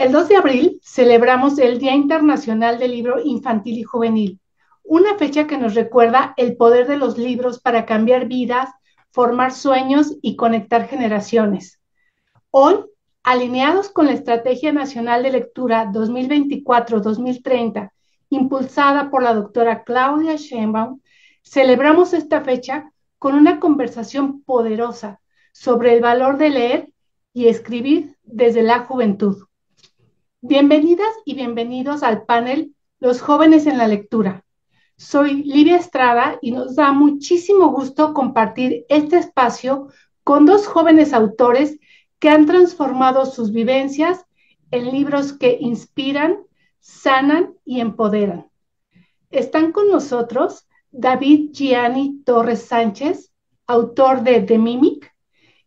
El 2 de abril celebramos el Día Internacional del Libro Infantil y Juvenil, una fecha que nos recuerda el poder de los libros para cambiar vidas, formar sueños y conectar generaciones. Hoy, alineados con la Estrategia Nacional de Lectura 2024-2030, impulsada por la doctora Claudia Sheinbaum, celebramos esta fecha con una conversación poderosa sobre el valor de leer y escribir desde la juventud. Bienvenidas y bienvenidos al panel Los jóvenes en la lectura. Soy Livia Estrada y nos da muchísimo gusto compartir este espacio con dos jóvenes autores que han transformado sus vivencias en libros que inspiran, sanan y empoderan. Están con nosotros David Gianni Torres Sánchez, autor de The Mimic,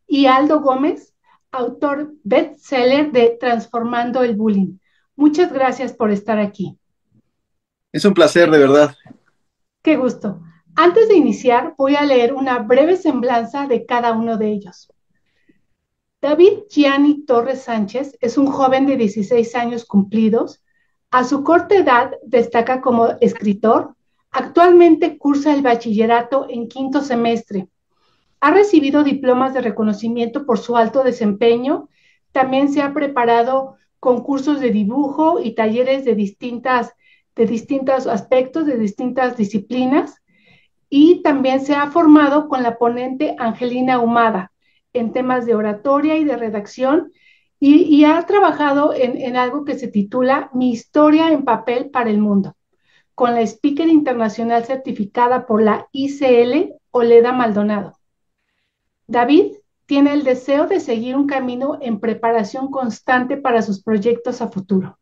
y Aldo Gómez, autor bestseller de Transformando el Bullying. Muchas gracias por estar aquí. Es un placer, de verdad. Qué gusto. Antes de iniciar, voy a leer una breve semblanza de cada uno de ellos. David Gianni Torres Sánchez es un joven de 16 años cumplidos. A su corta edad destaca como escritor. Actualmente cursa el bachillerato en quinto semestre. Ha recibido diplomas de reconocimiento por su alto desempeño. También se ha preparado concursos de dibujo y talleres de distintos aspectos, de distintas disciplinas. Y también se ha formado con la ponente Angelina Humada en temas de oratoria y de redacción y ha trabajado en algo que se titula Mi historia en papel para el mundo, con la speaker internacional certificada por la ICL, Oleda Maldonado. David tiene el deseo de seguir un camino en preparación constante para sus proyectos a futuro.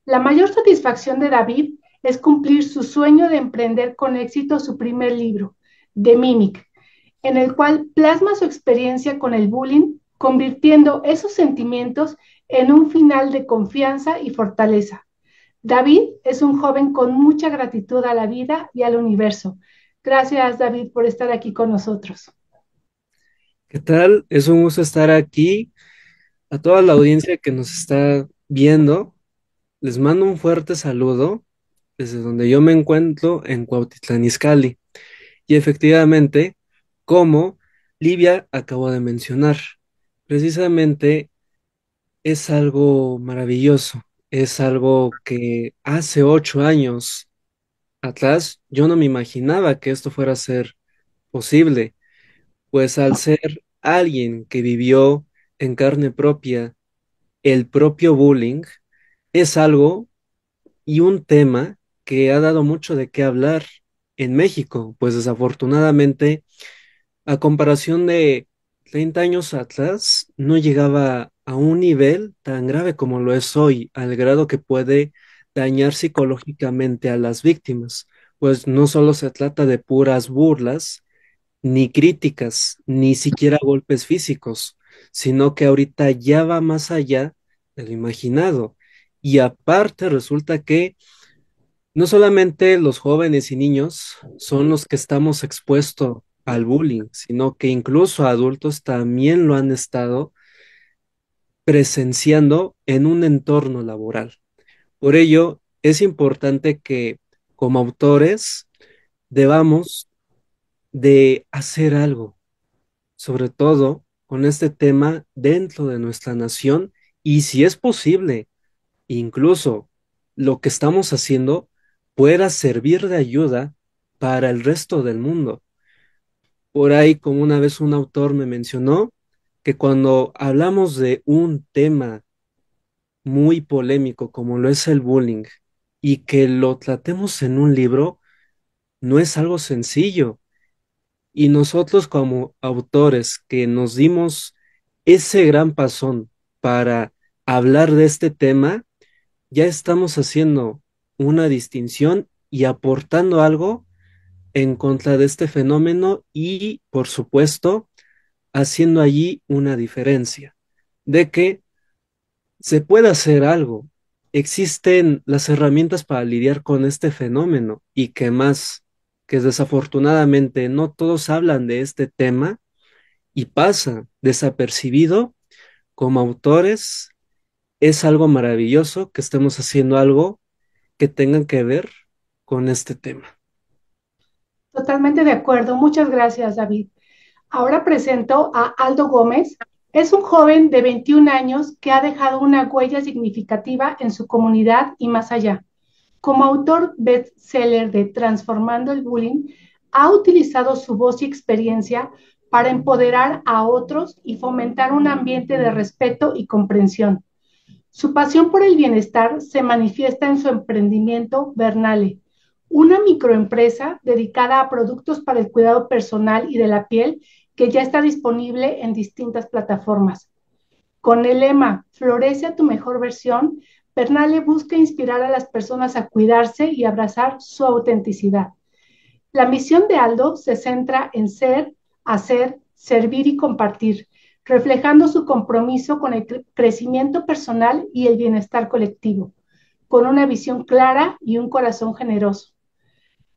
La mayor satisfacción de David es cumplir su sueño de emprender con éxito su primer libro, The Mimic, en el cual plasma su experiencia con el bullying, convirtiendo esos sentimientos en un final de confianza y fortaleza. David es un joven con mucha gratitud a la vida y al universo. Gracias, David, por estar aquí con nosotros. ¿Qué tal? Es un gusto estar aquí. A toda la audiencia que nos está viendo, les mando un fuerte saludo desde donde yo me encuentro en Cuautitlán Izcalli. Y efectivamente, como Livia acabó de mencionar, precisamente es algo maravilloso. Es algo que hace 8 años atrás yo no me imaginaba que esto fuera a ser posible. Pues al ser alguien que vivió en carne propia el propio bullying, es algo y un tema que ha dado mucho de qué hablar en México, pues desafortunadamente, a comparación de 30 años atrás, no llegaba a un nivel tan grave como lo es hoy, al grado que puede dañar psicológicamente a las víctimas, pues no solo se trata de puras burlas, ni críticas, ni siquiera golpes físicos, sino que ahorita ya va más allá de lo imaginado. Y aparte resulta que no solamente los jóvenes y niños son los que estamos expuestos al bullying, sino que incluso adultos también lo han estado presenciando en un entorno laboral. Por ello, es importante que como autores debamos de hacer algo sobre todo con este tema dentro de nuestra nación y si es posible, incluso lo que estamos haciendo pueda servir de ayuda para el resto del mundo. Por ahí, como una vez un autor me mencionó, que cuando hablamos de un tema muy polémico como lo es el bullying y que lo tratemos en un libro, no es algo sencillo. Y nosotros como autores que nos dimos ese gran pasón para hablar de este tema, ya estamos haciendo una distinción y aportando algo en contra de este fenómeno y, por supuesto, haciendo allí una diferencia de que se puede hacer algo. Existen las herramientas para lidiar con este fenómeno y que más, que desafortunadamente no todos hablan de este tema y pasa desapercibido como autores. es algo maravilloso que estemos haciendo algo que tenga que ver con este tema. Totalmente de acuerdo. Muchas gracias, David. Ahora presento a Aldo Gómez. Es un joven de 21 años que ha dejado una huella significativa en su comunidad y más allá. Como autor bestseller de Transformando el Bullying, ha utilizado su voz y experiencia para empoderar a otros y fomentar un ambiente de respeto y comprensión. Su pasión por el bienestar se manifiesta en su emprendimiento Bernale, una microempresa dedicada a productos para el cuidado personal y de la piel que ya está disponible en distintas plataformas. Con el lema Florece a tu mejor versión, Bernale busca inspirar a las personas a cuidarse y abrazar su autenticidad. La misión de Aldo se centra en ser, hacer, servir y compartir, reflejando su compromiso con el crecimiento personal y el bienestar colectivo, con una visión clara y un corazón generoso.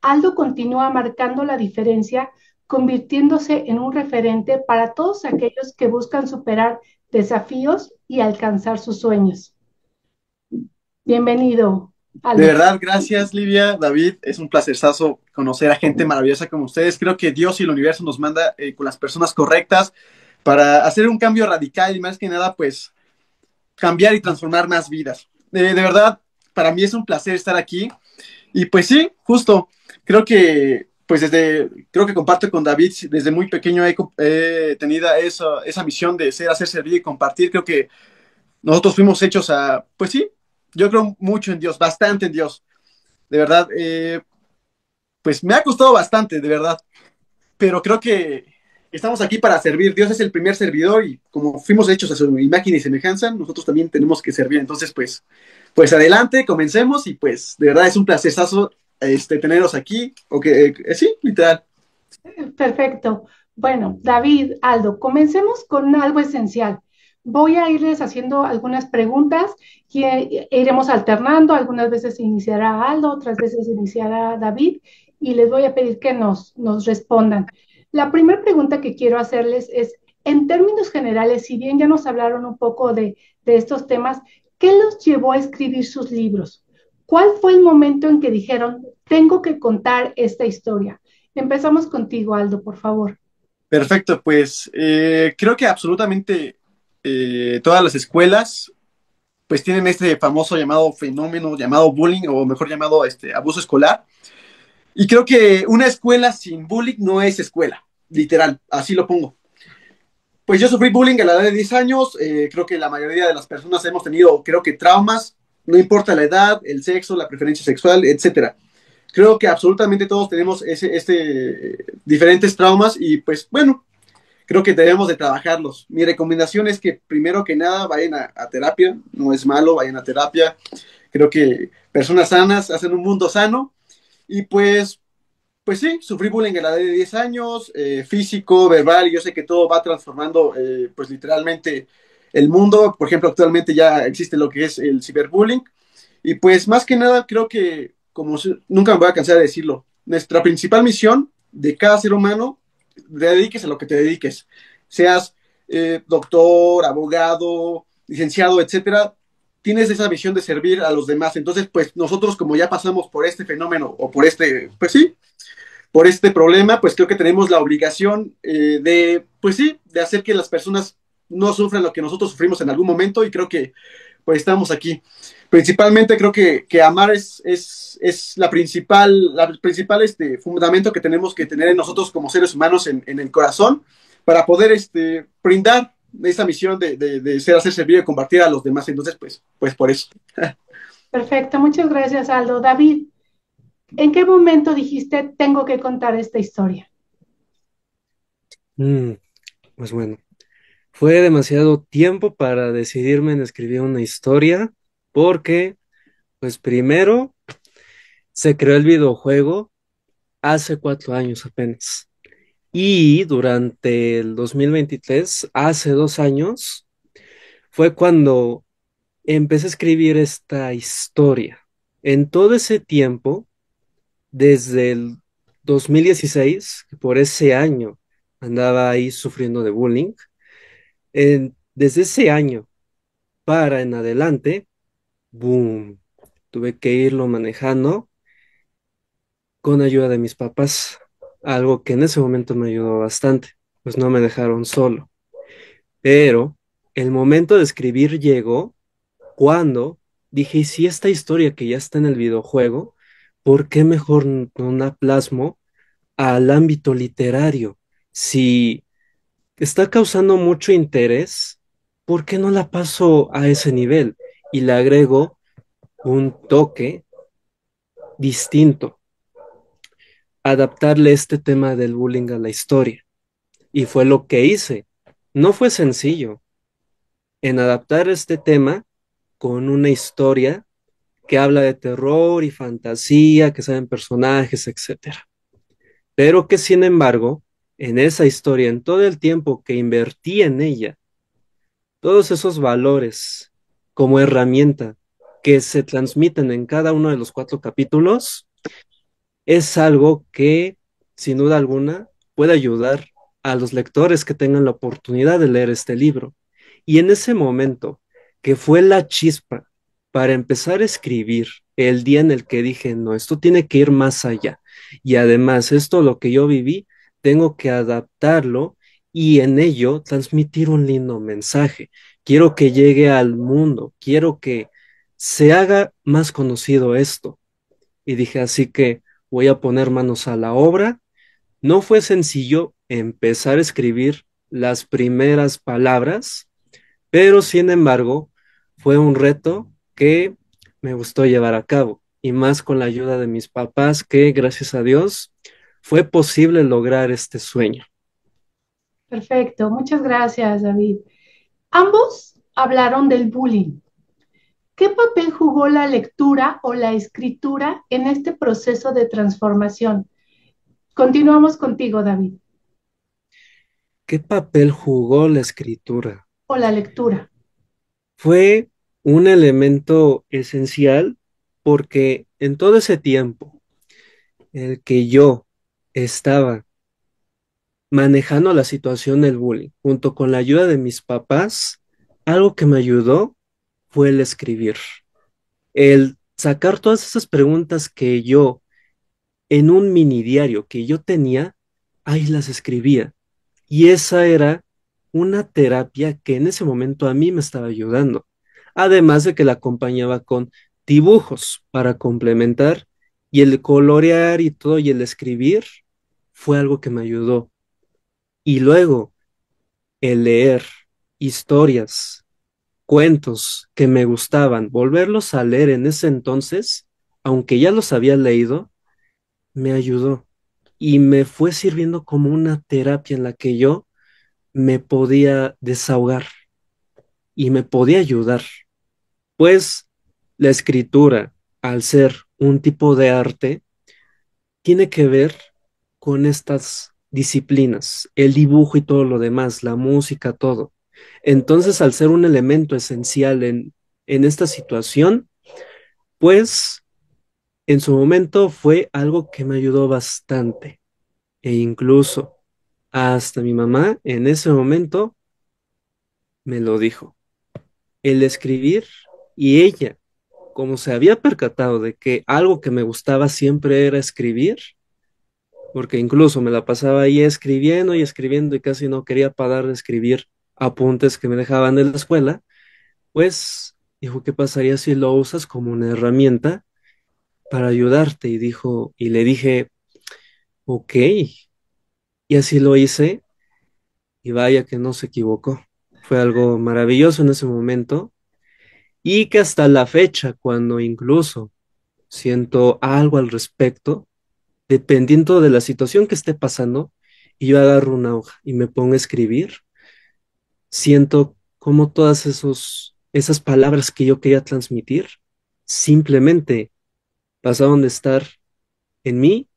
Aldo continúa marcando la diferencia, convirtiéndose en un referente para todos aquellos que buscan superar desafíos y alcanzar sus sueños. Bienvenido, De Aldo. verdad, gracias, Livia, David. Es un placerzazo conocer a gente maravillosa como ustedes. Creo que Dios y el universo nos manda con las personas correctas para hacer un cambio radical y más que nada, pues, cambiar y transformar más vidas. De verdad, para mí es un placer estar aquí. Y pues sí, justo, creo que, pues creo que comparto con David, desde muy pequeño he tenido esa misión de ser, hacer, servir y compartir. Creo que nosotros fuimos hechos a, pues sí, yo creo mucho en Dios, bastante en Dios, de verdad. Pues me ha costado bastante, de verdad, pero creo que estamos aquí para servir. Dios es el primer servidor y como fuimos hechos a su imagen y semejanza, nosotros también tenemos que servir. Entonces, pues adelante, comencemos y pues de verdad es un placerazo teneros aquí, o que sí, literal. Perfecto. Bueno, David, Aldo, comencemos con algo esencial. Voy a irles haciendo algunas preguntas y iremos alternando. Algunas veces iniciará Aldo, otras veces iniciará David y les voy a pedir que nos respondan. La primera pregunta que quiero hacerles es, en términos generales, si bien ya nos hablaron un poco de estos temas, ¿qué los llevó a escribir sus libros? ¿Cuál fue el momento en que dijeron, tengo que contar esta historia? Empezamos contigo, Aldo, por favor. Perfecto, pues creo que absolutamente todas las escuelas pues tienen este famoso llamado fenómeno llamado bullying o mejor llamado abuso escolar. Y creo que una escuela sin bullying no es escuela, literal, así lo pongo. Pues yo sufrí bullying a la edad de 10 años, creo que la mayoría de las personas hemos tenido, creo que traumas, no importa la edad, el sexo, la preferencia sexual, etcétera. Creo que absolutamente todos tenemos diferentes traumas y pues bueno, creo que debemos de trabajarlos. Mi recomendación es que primero que nada vayan a terapia, no es malo, vayan a terapia. Creo que personas sanas hacen un mundo sano y pues sí, sufrí bullying a la edad de 10 años, físico, verbal, y yo sé que todo va transformando, pues literalmente el mundo. Por ejemplo, actualmente ya existe lo que es el ciberbullying. Y pues más que nada, creo que, nunca me voy a cansar de decirlo, nuestra principal misión de cada ser humano, dediques a lo que te dediques, seas doctor, abogado, licenciado, etcétera, tienes esa visión de servir a los demás. Entonces, pues nosotros como ya pasamos por este fenómeno o por pues sí, por este problema, pues creo que tenemos la obligación pues sí, de hacer que las personas no sufran lo que nosotros sufrimos en algún momento y creo que pues estamos aquí. Principalmente creo que amar es la principal fundamento que tenemos que tener en nosotros como seres humanos en el corazón para poder brindar esa misión de ser, hacer, servir y compartir a los demás. Entonces, pues por eso. Perfecto, muchas gracias, Aldo. David, ¿en qué momento dijiste, tengo que contar esta historia? Mm, pues bueno, fue demasiado tiempo para decidirme en escribir una historia porque, pues primero, se creó el videojuego hace 4 años apenas. Y durante el 2023, hace 2 años, fue cuando empecé a escribir esta historia. En todo ese tiempo, desde el 2016, que por ese año andaba ahí sufriendo de bullying, desde ese año para en adelante, boom, tuve que irlo manejando con ayuda de mis papás, algo que en ese momento me ayudó bastante, pues no me dejaron solo. Pero el momento de escribir llegó cuando dije, ¿y si esta historia que ya está en el videojuego, por qué mejor no la plasmo al ámbito literario? Si está causando mucho interés, ¿por qué no la paso a ese nivel? Y le agrego un toque distinto, adaptarle este tema del bullying a la historia. Y fue lo que hice. No fue sencillo en adaptar este tema con una historia que habla de terror y fantasía, que salen personajes, etcétera. Pero que sin embargo, en esa historia, en todo el tiempo que invertí en ella, todos esos valores como herramienta que se transmiten en cada uno de los 4 capítulos, es algo que, sin duda alguna, puede ayudar a los lectores que tengan la oportunidad de leer este libro. Y en ese momento, que fue la chispa para empezar a escribir, el día en el que dije, no, esto tiene que ir más allá. Y además, esto lo que yo viví, tengo que adaptarlo y en ello transmitir un lindo mensaje. Quiero que llegue al mundo, quiero que se haga más conocido esto. Y dije, así que voy a poner manos a la obra. No fue sencillo empezar a escribir las primeras palabras, pero sin embargo fue un reto que me gustó llevar a cabo y más con la ayuda de mis papás que gracias a Dios fue posible lograr este sueño. Perfecto, muchas gracias, David. Ambos hablaron del bullying. ¿Qué papel jugó la lectura o la escritura en este proceso de transformación? Continuamos contigo, David, ¿Qué papel jugó la escritura? o la lectura. Fue un elemento esencial porque en todo ese tiempo en el que yo estaba manejando la situación del bullying, junto con la ayuda de mis papás, algo que me ayudó fue el escribir, el sacar todas esas preguntas que yo en un mini diario que yo tenía, ahí las escribía. Y esa era una terapia que en ese momento a mí me estaba ayudando. Además de que la acompañaba con dibujos para complementar y el colorear y todo y el escribir fue algo que me ayudó. Y luego el leer historias, cuentos que me gustaban, volverlos a leer en ese entonces, aunque ya los había leído, me ayudó y me fue sirviendo como una terapia en la que yo me podía desahogar y me podía ayudar, pues la escritura, al ser un tipo de arte, tiene que ver con estas disciplinas, el dibujo y todo lo demás, la música, todo. Entonces, al ser un elemento esencial en esta situación, pues en su momento fue algo que me ayudó bastante e incluso hasta mi mamá en ese momento me lo dijo. El escribir y ella, como se había percatado de que algo que me gustaba siempre era escribir, porque incluso me la pasaba ahí escribiendo y casi no quería parar de escribir apuntes que me dejaban de la escuela, pues dijo, ¿qué pasaría si lo usas como una herramienta para ayudarte? Y dijo, y le dije, ok, y así lo hice, y vaya que no se equivocó. Fue algo maravilloso en ese momento, y que hasta la fecha, cuando incluso siento algo al respecto, dependiendo de la situación que esté pasando, y yo agarro una hoja y me pongo a escribir, siento como todas esas palabras que yo quería transmitir simplemente pasaron de estar en mí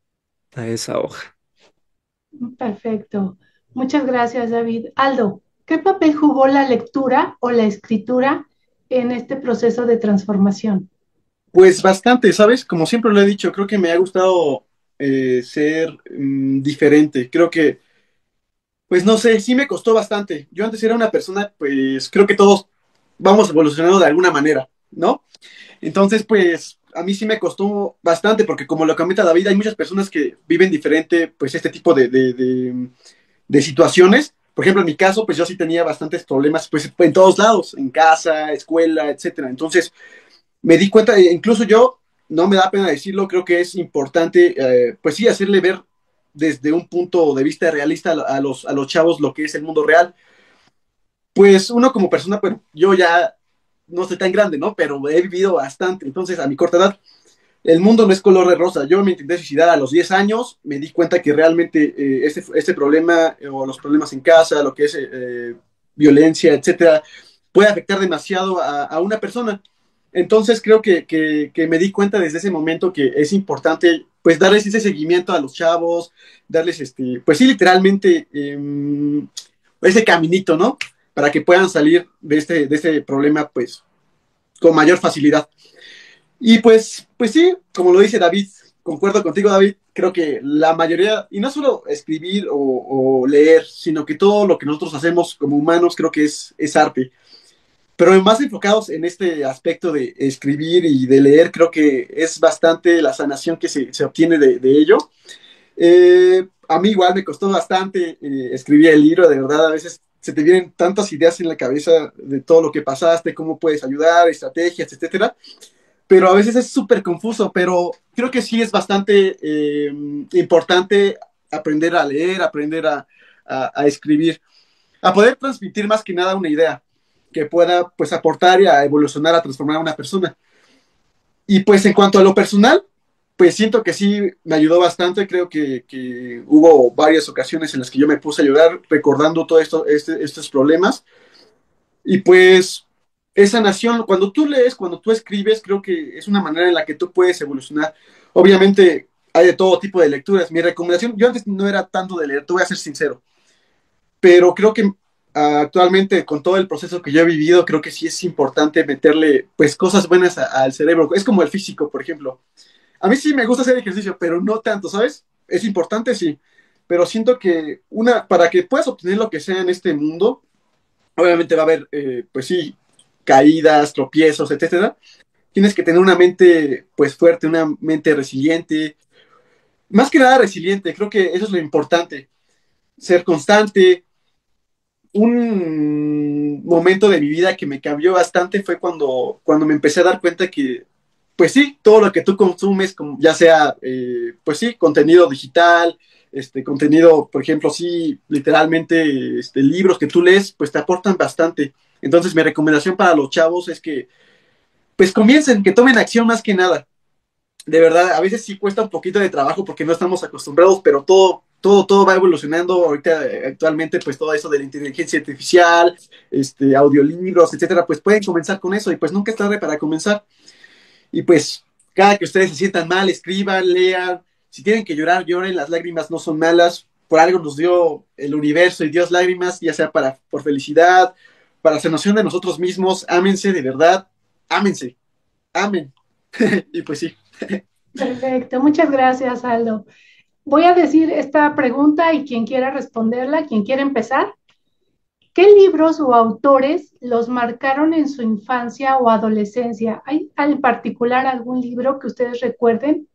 a esa hoja. Perfecto. Muchas gracias, David. Aldo, ¿qué papel jugó la lectura o la escritura en este proceso de transformación? Pues bastante, ¿sabes? Como siempre lo he dicho, creo que me ha gustado ser diferente. Creo que, pues no sé, sí me costó bastante. Yo antes era una persona, pues creo que todos vamos evolucionando de alguna manera, ¿no? Entonces, pues a mí sí me costó bastante porque como lo comenta David, hay muchas personas que viven diferente, pues este tipo de situaciones. Por ejemplo, en mi caso, pues yo sí tenía bastantes problemas, pues en todos lados, en casa, escuela, etcétera. Entonces, me di cuenta, incluso yo, no me da pena decirlo, creo que es importante, pues sí, hacerle ver desde un punto de vista realista a los chavos lo que es el mundo real. Pues uno como persona, pues yo ya no soy tan grande, ¿no? Pero he vivido bastante, entonces a mi corta edad, el mundo no es color de rosa. Yo me intenté suicidar a los 10 años, me di cuenta que realmente este problema o los problemas en casa, lo que es violencia, etcétera, puede afectar demasiado a una persona. Entonces creo que me di cuenta desde ese momento que es importante pues darles ese seguimiento a los chavos, darles pues sí, literalmente ese caminito, ¿no? Para que puedan salir de este problema pues con mayor facilidad. Y pues sí, como lo dice David, concuerdo contigo, David, creo que la mayoría, y no solo escribir o leer, sino que todo lo que nosotros hacemos como humanos creo que es arte. Pero más enfocados en este aspecto de escribir y de leer, creo que es bastante la sanación que se obtiene de ello. A mí igual me costó bastante escribir el libro, de verdad, a veces se te vienen tantas ideas en la cabeza de todo lo que pasaste, cómo puedes ayudar, estrategias, etcétera, pero a veces es súper confuso, pero creo que sí es bastante importante aprender a leer, aprender a escribir, a poder transmitir más que nada una idea que pueda pues aportar y a evolucionar, a transformar a una persona. Y pues en cuanto a lo personal, pues siento que sí me ayudó bastante, creo que hubo varias ocasiones en las que yo me puse a llorar recordando todo esto, estos problemas y pues esa nación, cuando tú lees, cuando tú escribes, creo que es una manera en la que tú puedes evolucionar. Obviamente hay de todo tipo de lecturas. Mi recomendación, yo antes no era tanto de leer, te voy a ser sincero, pero creo que actualmente con todo el proceso que yo he vivido, creo que sí es importante meterle pues cosas buenas al cerebro. Es como el físico, por ejemplo. A mí sí me gusta hacer ejercicio, pero no tanto, ¿sabes? Es importante, sí, pero siento que para que puedas obtener lo que sea en este mundo, obviamente va a haber, pues sí, caídas, tropiezos, etcétera. Tienes que tener una mente, pues fuerte, una mente resiliente. Más que nada resiliente, creo que eso es lo importante. Ser constante. Un momento de mi vida que me cambió bastante fue cuando me empecé a dar cuenta que, pues sí, todo lo que tú consumes, ya sea, pues sí, contenido digital, contenido, por ejemplo, sí, literalmente, libros que tú lees, pues te aportan bastante. Entonces, mi recomendación para los chavos es que, pues comiencen, que tomen acción más que nada. De verdad, a veces sí cuesta un poquito de trabajo porque no estamos acostumbrados, pero todo va evolucionando. Ahorita, actualmente, pues todo eso de la inteligencia artificial, audiolibros, etcétera, pues pueden comenzar con eso y pues nunca es tarde para comenzar. Y pues cada que ustedes se sientan mal, escriban, lean. Si tienen que llorar, lloren. Las lágrimas no son malas. Por algo nos dio el universo y Dios lágrimas, ya sea por felicidad, para sanación de nosotros mismos. Ámense, de verdad. Ámense. Amen. Y pues sí. Perfecto, muchas gracias, Aldo. Voy a decir esta pregunta y quien quiera responderla, quien quiera empezar. ¿Qué libros o autores los marcaron en su infancia o adolescencia? ¿Hay en particular algún libro que ustedes recuerden?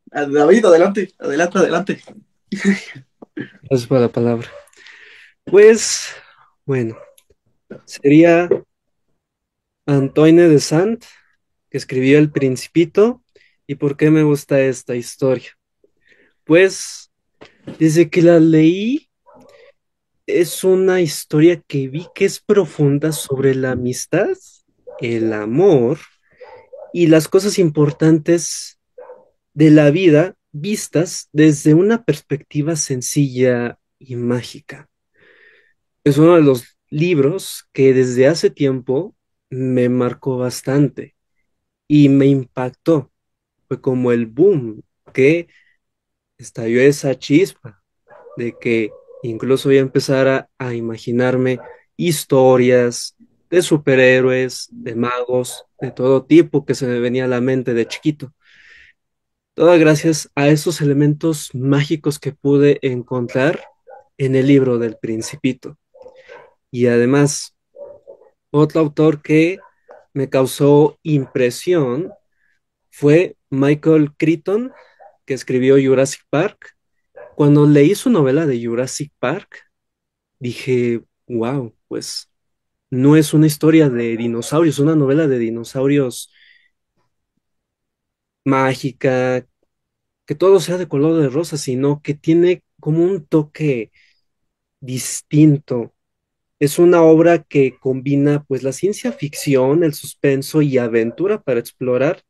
David, adelante, adelante, adelante. Gracias por la palabra. Pues, bueno, sería Antoine de Saint, que escribió El Principito. ¿Y por qué me gusta esta historia? Pues, desde que la leí, es una historia que vi que es profunda sobre la amistad, el amor y las cosas importantes de la vida vistas desde una perspectiva sencilla y mágica. Es uno de los libros que desde hace tiempo me marcó bastante y me impactó. Fue como el boom que estalló esa chispa de que incluso voy a empezar a imaginarme historias de superhéroes, de magos, de todo tipo que se me venía a la mente de chiquito. Todo gracias a esos elementos mágicos que pude encontrar en el libro del Principito. Y además, Otro autor que me causó impresión fue Michael Crichton, que escribió Jurassic Park. Cuando leí su novela de Jurassic Park, dije, wow, pues no es una historia de dinosaurios, una novela de dinosaurios mágica, que todo sea de color de rosa, sino que tiene como un toque distinto. Es una obra que combina pues la ciencia ficción, el suspenso y aventura para explorar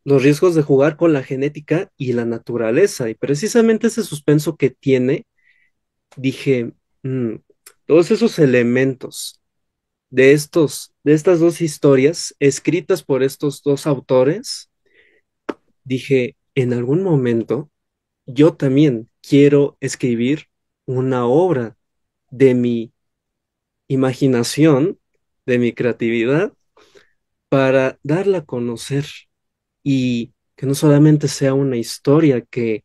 los riesgos de jugar con la genética y la naturaleza. Y precisamente ese suspenso que tiene, dije, "Mm, todos esos elementos de estas dos historias escritas por estos dos autores, dije, en algún momento yo también quiero escribir una obra de mi imaginación, de mi creatividad, para darla a conocer y que no solamente sea una historia que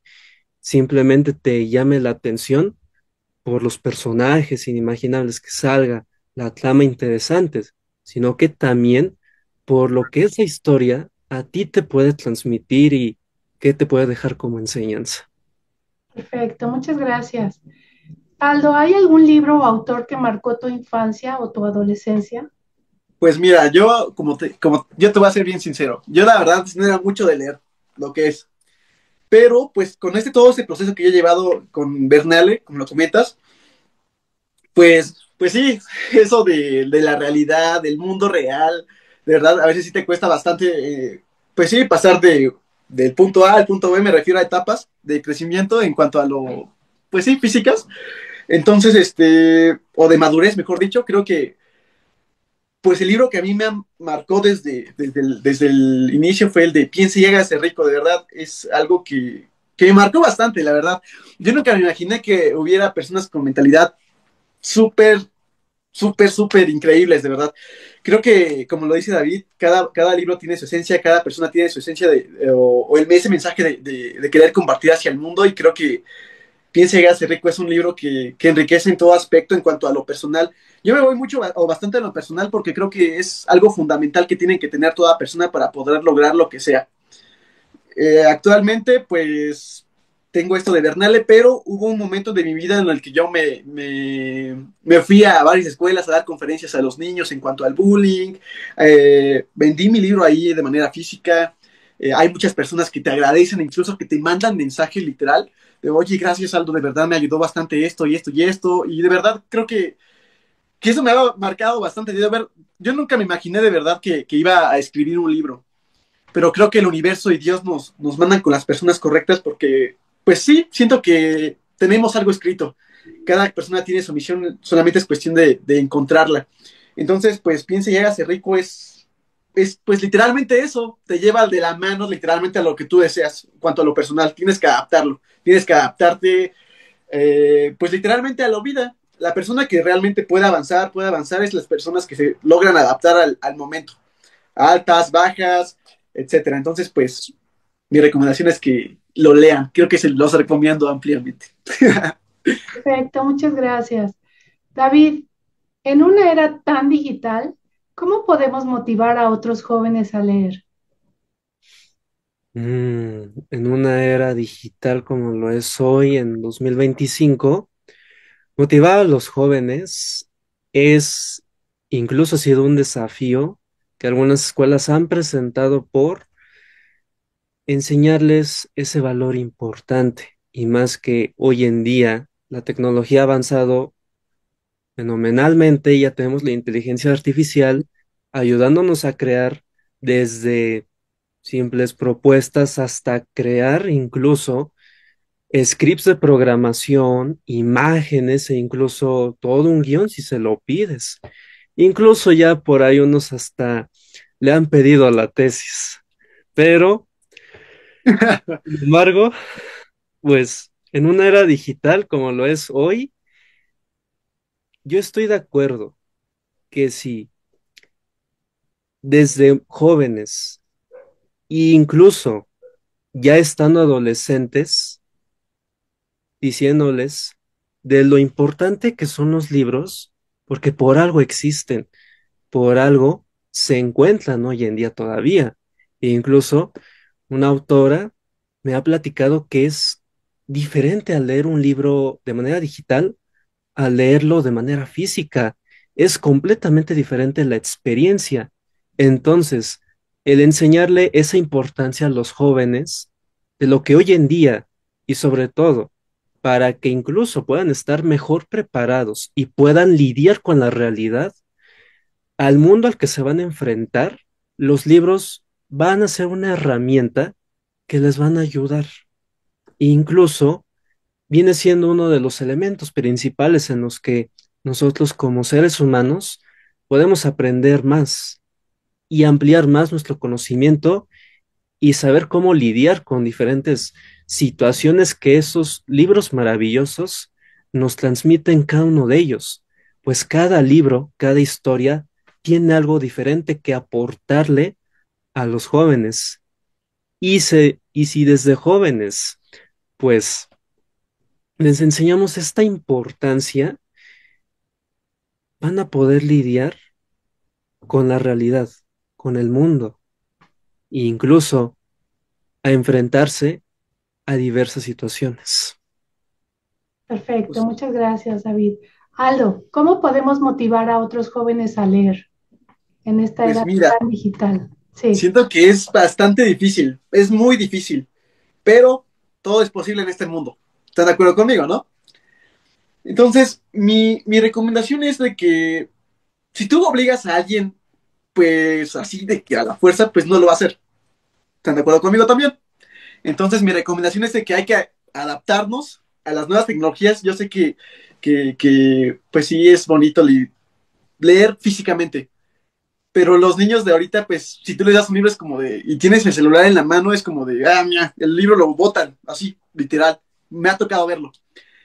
simplemente te llame la atención por los personajes inimaginables que salga, la trama interesante, sino que también por lo que esa historia a ti te puede transmitir y que te puede dejar como enseñanza. Perfecto, muchas gracias. Aldo, ¿hay algún libro o autor que marcó tu infancia o tu adolescencia? Pues mira, yo como yo te voy a ser bien sincero, yo la verdad no era mucho de leer lo que es, pero pues con todo este proceso que yo he llevado con Bernale, como lo comentas, pues sí, eso de la realidad, del mundo real, de verdad, a veces sí te cuesta bastante, pues sí, pasar del punto A al punto B, me refiero a etapas de crecimiento en cuanto a lo, pues sí, físicas. Entonces, o de madurez, mejor dicho, creo que, pues el libro que a mí marcó desde el inicio fue el de Piense y hágase rico, de verdad, es algo que me marcó bastante, la verdad. Yo nunca me imaginé que hubiera personas con mentalidad súper súper increíbles, de verdad. Creo que, como lo dice David, cada libro tiene su esencia, cada persona tiene su esencia o ese mensaje de querer compartir hacia el mundo y creo que Piensa y hágase rico es un libro que enriquece en todo aspecto en cuanto a lo personal. Yo me voy mucho o bastante a lo personal porque creo que es algo fundamental que tiene que tener toda persona para poder lograr lo que sea. Actualmente, pues tengo esto de Bernale, pero hubo un momento de mi vida en el que yo me fui a varias escuelas a dar conferencias a los niños en cuanto al bullying. Vendí mi libro ahí de manera física. Hay muchas personas que te agradecen, incluso que te mandan mensajes literal de, oye, gracias Aldo, de verdad me ayudó bastante esto y esto y esto. Y de verdad creo que eso me ha marcado bastante. Yo nunca me imaginé de verdad que iba a escribir un libro, pero creo que el universo y Dios nos mandan con las personas correctas porque, pues sí, siento que tenemos algo escrito. Cada persona tiene su misión, solamente es cuestión de encontrarla. Entonces, pues piensa y hágase rico es pues literalmente eso, te lleva de la mano literalmente a lo que tú deseas, en cuanto a lo personal, tienes que adaptarlo, tienes que adaptarte, pues literalmente a la vida. La persona que realmente puede avanzar es las personas que se logran adaptar al momento altas, bajas, etcétera. Entonces, pues, mi recomendación es que lo lean. Creo que se los recomiendo ampliamente. Perfecto, muchas gracias. David, en una era tan digital, ¿cómo podemos motivar a otros jóvenes a leer? En una era digital como lo es hoy, en 2025, motivar a los jóvenes es incluso ha sido un desafío que algunas escuelas han presentado por enseñarles ese valor importante y más que hoy en día la tecnología ha avanzado fenomenalmente, ya tenemos la inteligencia artificial ayudándonos a crear desde simples propuestas hasta crear incluso scripts de programación, imágenes e incluso todo un guión si se lo pides. Incluso ya por ahí unos hasta le han pedido la tesis. Pero, sin embargo, pues en una era digital como lo es hoy, yo estoy de acuerdo que si desde jóvenes e incluso ya estando adolescentes, diciéndoles de lo importante que son los libros, porque por algo existen. por algo se encuentran hoy en día todavía. E incluso una autora me ha platicado que es diferente al leer un libro de manera digital a leerlo de manera física. Es completamente diferente la experiencia. Entonces, el enseñarle esa importancia a los jóvenes de lo que hoy en día y sobre todo para que incluso puedan estar mejor preparados y puedan lidiar con la realidad, al mundo al que se van a enfrentar, los libros van a ser una herramienta que les van a ayudar. Incluso viene siendo uno de los elementos principales en los que nosotros como seres humanos podemos aprender más y ampliar más nuestro conocimiento y saber cómo lidiar con diferentes situaciones que esos libros maravillosos nos transmiten cada uno de ellos. Pues cada libro, cada historia tiene algo diferente que aportarle a los jóvenes. Y si desde jóvenes, pues les enseñamos esta importancia, van a poder lidiar con la realidad, con el mundo, e incluso a enfrentarse a diversas situaciones. Perfecto, Pues, muchas gracias, David. Aldo, ¿cómo podemos motivar a otros jóvenes a leer en esta pues era mira, tan digital? Sí, siento que es bastante difícil, es muy difícil, pero todo es posible en este mundo. ¿Están de acuerdo conmigo, no? Entonces, mi recomendación es de que si tú obligas a alguien, pues así de que a la fuerza, pues no lo va a hacer. ¿Están de acuerdo conmigo también? Entonces, mi recomendación es de que hay que adaptarnos a las nuevas tecnologías. Yo sé que pues sí es bonito leer físicamente, pero los niños de ahorita, pues si tú les das un libro es como de, y tienes el celular en la mano, es como de, ah, mira, el libro lo botan, así, literal. Me ha tocado verlo.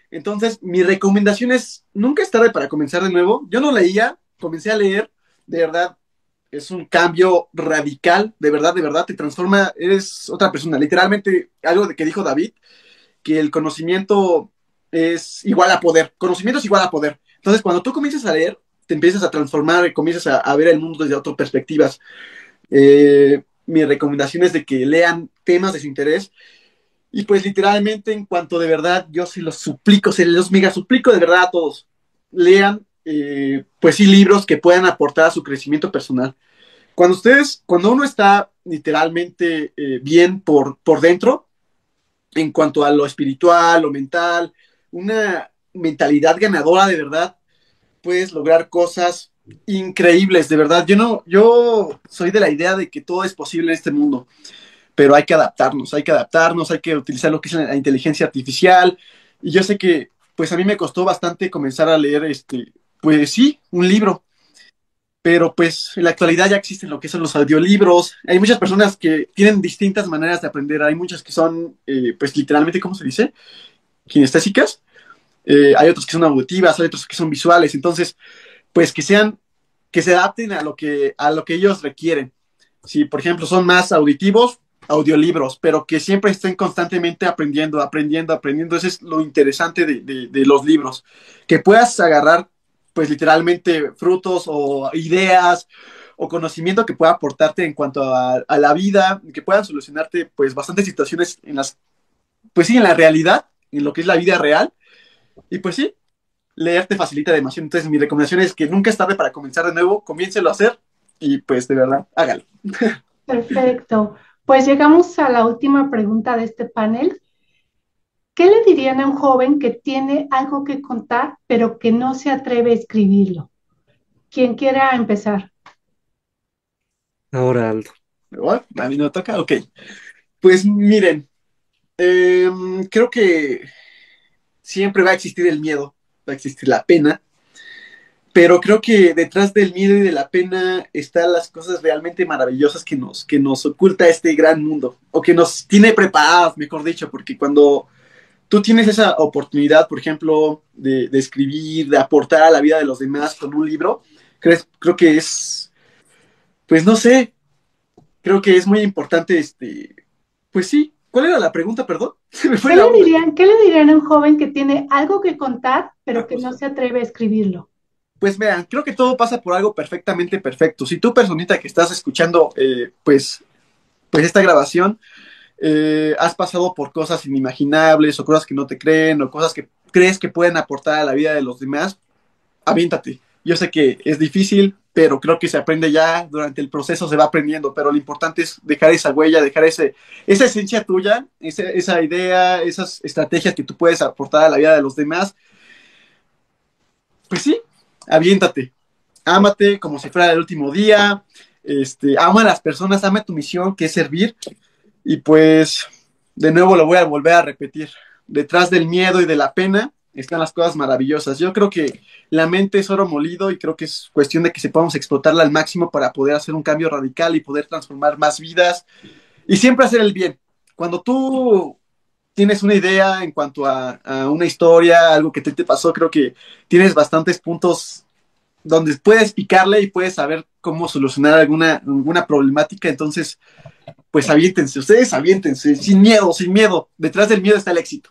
Entonces, mi recomendación es, nunca es tarde para comenzar de nuevo. Yo no leía, comencé a leer, de verdad, es un cambio radical, de verdad, te transforma, eres otra persona. Literalmente, algo de que dijo David, que el conocimiento es igual a poder, conocimiento es igual a poder. Entonces, cuando tú comienzas a leer, te empiezas a transformar y comienzas a ver el mundo desde otras perspectivas. Mi recomendación es de que lean temas de su interés y pues literalmente en cuanto de verdad yo se los suplico, se los mega suplico de verdad a todos, lean pues sí libros que puedan aportar a su crecimiento personal. Cuando uno está literalmente bien por dentro, en cuanto a lo espiritual, lo mental, una mentalidad ganadora de verdad, puedes lograr cosas increíbles, de verdad. Yo soy de la idea de que todo es posible en este mundo, pero hay que utilizar lo que es la inteligencia artificial. Y yo sé que, pues a mí me costó bastante comenzar a leer, pues sí, un libro, pero pues en la actualidad ya existen lo que son los audiolibros. Hay muchas personas que tienen distintas maneras de aprender. Hay muchas que son, pues literalmente, ¿cómo se dice? Kinestésicas. Hay otros que son auditivas, hay otros que son visuales. Entonces, pues que se adapten a lo que ellos requieren. Si, por ejemplo, son más auditivos, audiolibros, pero que siempre estén constantemente aprendiendo. Eso es lo interesante de los libros, que puedas agarrar, pues literalmente, frutos o ideas o conocimiento que pueda aportarte en cuanto a la vida, que puedan solucionarte, pues, bastantes situaciones pues sí, en la realidad, en lo que es la vida real. Y pues sí, leer te facilita demasiado. Entonces, mi recomendación es que nunca es tarde para comenzar de nuevo, comiéncelo a hacer y pues de verdad, hágalo. perfecto. Pues llegamos a la última pregunta de este panel. ¿Qué le dirían a un joven que tiene algo que contar, pero que no se atreve a escribirlo? Quien quiera empezar. Ahora, Aldo, Oh, a mí no toca, ok. Pues miren, creo que siempre va a existir el miedo, va a existir la pena, pero creo que detrás del miedo y de la pena están las cosas realmente maravillosas que nos oculta este gran mundo, o que nos tiene preparadas, mejor dicho, porque cuando tú tienes esa oportunidad, por ejemplo, de escribir, de aportar a la vida de los demás con un libro, creo que es, pues no sé, creo que es muy importante, pues sí. ¿Cuál era la pregunta, perdón? Se me fue la onda. Qué le dirían a un joven que tiene algo que contar, pero Ah, que no justo. se atreve a escribirlo? Pues vean, creo que todo pasa por algo perfectamente perfecto. Si tú, personita que estás escuchando, pues esta grabación, has pasado por cosas inimaginables o cosas que no te creen o cosas que crees que pueden aportar a la vida de los demás, aviéntate. Yo sé que es difícil, pero creo que se aprende ya, durante el proceso se va aprendiendo, pero lo importante es dejar esa huella, dejar esa esencia tuya, esa idea, esas estrategias que tú puedes aportar a la vida de los demás. Pues sí, aviéntate, ámate como si fuera el último día, ama a las personas, ama tu misión, que es servir, y pues de nuevo lo voy a volver a repetir, detrás del miedo y de la pena están las cosas maravillosas. Yo creo que la mente es oro molido y creo que es cuestión de que sepamos explotarla al máximo para poder hacer un cambio radical y poder transformar más vidas y siempre hacer el bien. Cuando tú tienes una idea en cuanto a una historia, algo que te pasó, creo que tienes bastantes puntos donde puedes picarle y puedes saber cómo solucionar alguna problemática. Entonces, pues aviéntense, ustedes aviéntense, sin miedo, sin miedo. Detrás del miedo está el éxito.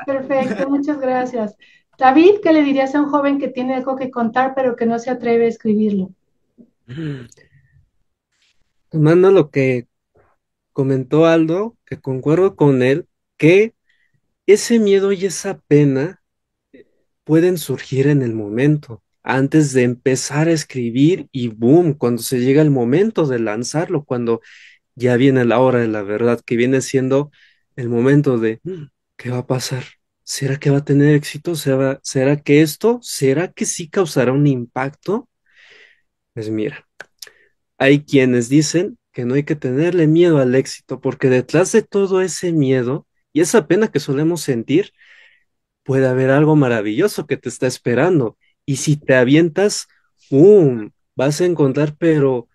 Perfecto, muchas gracias. David, ¿qué le dirías a un joven que tiene algo que contar pero que no se atreve a escribirlo? Tomando lo que comentó Aldo, que concuerdo con él, que ese miedo y esa pena pueden surgir en el momento, antes de empezar a escribir y boom, cuando se llega el momento de lanzarlo, cuando ya viene la hora de la verdad, que viene siendo el momento de, ¿qué va a pasar? ¿Será que va a tener éxito? ¿Será que será que sí causará un impacto? Pues mira, hay quienes dicen que no hay que tenerle miedo al éxito, porque detrás de todo ese miedo y esa pena que solemos sentir, puede haber algo maravilloso que te está esperando. Y si te avientas, vas a encontrar, pero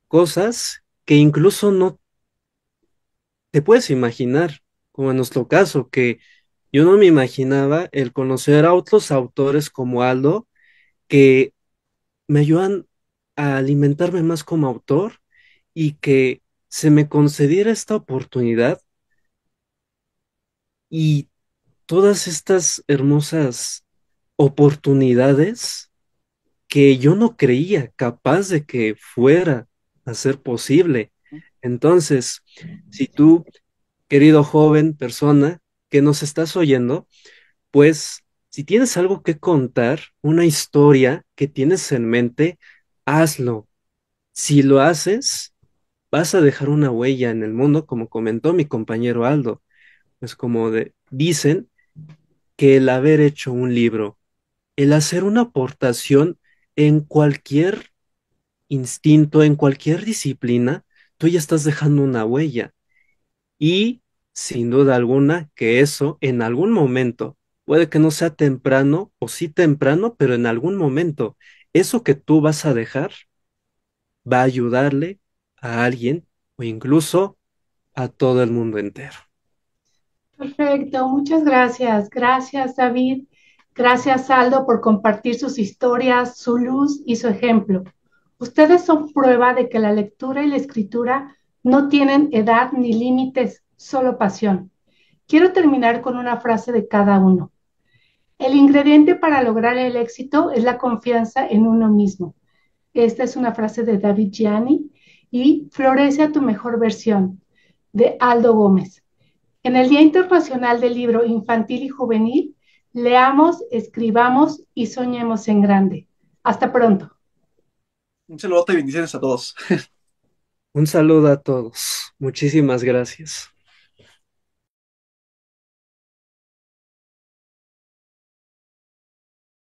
cosas que incluso no te puedes imaginar, como en nuestro caso, que yo no me imaginaba el conocer a otros autores como Aldo, que me ayudan a alimentarme más como autor y que se me concediera esta oportunidad y todas estas hermosas oportunidades que yo no creía capaz de que fuera a ser posible. Entonces, si tú, querido joven, persona que nos estás oyendo, pues si tienes algo que contar, una historia que tienes en mente, hazlo. Si lo haces, vas a dejar una huella en el mundo, como comentó mi compañero Aldo. Pues dicen que el haber hecho un libro, el hacer una aportación en cualquier instinto, en cualquier disciplina, tú ya estás dejando una huella. Y sin duda alguna que eso en algún momento, puede que no sea temprano o sí temprano, pero en algún momento, eso que tú vas a dejar va a ayudarle a alguien o incluso a todo el mundo entero. Perfecto, muchas gracias. Gracias, David. Gracias, Aldo, por compartir sus historias, su luz y su ejemplo. Ustedes son prueba de que la lectura y la escritura no tienen edad ni límites, solo pasión. Quiero terminar con una frase de cada uno. El ingrediente para lograr el éxito es la confianza en uno mismo. Esta es una frase de David Gianni y Florece a tu mejor versión, de Aldo Gómez. En el Día Internacional del Libro Infantil y Juvenil, leamos, escribamos y soñemos en grande. Hasta pronto. Un saludo y bendiciones a todos. Un saludo a todos. Muchísimas gracias.